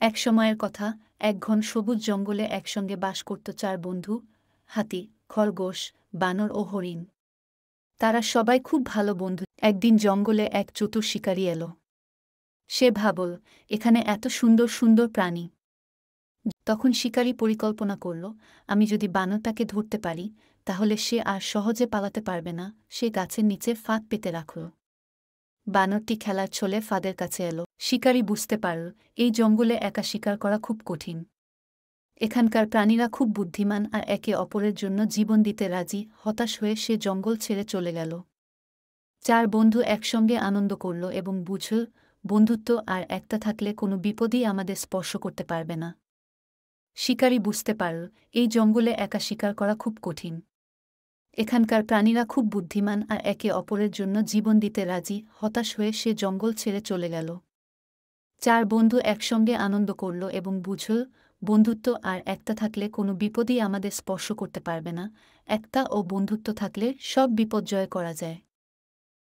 এক সময়ের কথা, এক ঘন সবুজ জঙ্গলে একসঙ্গে বাস করত চার বন্ধু, হাতি, খরগোশ, বানর ও হরিণ। তারা সবাই খুব ভালো বন্ধু। একদিন জঙ্গলে এক চতুর শিকারী এলো। সে ভাবল, এখানে এত সুন্দর সুন্দর প্রাণী। তখন শিকারী পরিকল্পনা করল, আমি যদি বানরটাকে ধরতে পারি, তাহলে সে আর সহজে পালাতে পারবে না। সে গাছের নিচে ফাঁদ পেতে রাখল। বানরটি খেলার ছলে ফাঁদের কাছে এলো। শিকারী বুঝতে পারল, এই জঙ্গলে একা শিকার করা খুব কঠিন। এখানকার প্রাণীরা খুব বুদ্ধিমান আর একে অপরের জন্য জীবন দিতে রাজি। হতাশ হয়ে সে জঙ্গল ছেড়ে চলে গেল। চার বন্ধু একসঙ্গে আনন্দ করল এবং বুঝল, বন্ধুত্ব আর একটা থাকলে কোনো বিপদই আমাদের স্পর্শ করতে পারবে না। শিকারী বুঝতে পারল, এই জঙ্গলে একা শিকার করা খুব কঠিন। এখানকার প্রাণীরা খুব বুদ্ধিমান আর একে অপরের জন্য জীবন দিতে রাজি। হতাশ হয়ে সে জঙ্গল ছেড়ে চলে গেল। চার বন্ধু একসঙ্গে আনন্দ করল এবং বুঝল, বন্ধুত্ব আর একটা থাকলে কোনো বিপদই আমাদের স্পর্শ করতে পারবে না। একটা ও বন্ধুত্ব থাকলে সব বিপদ জয় করা যায়।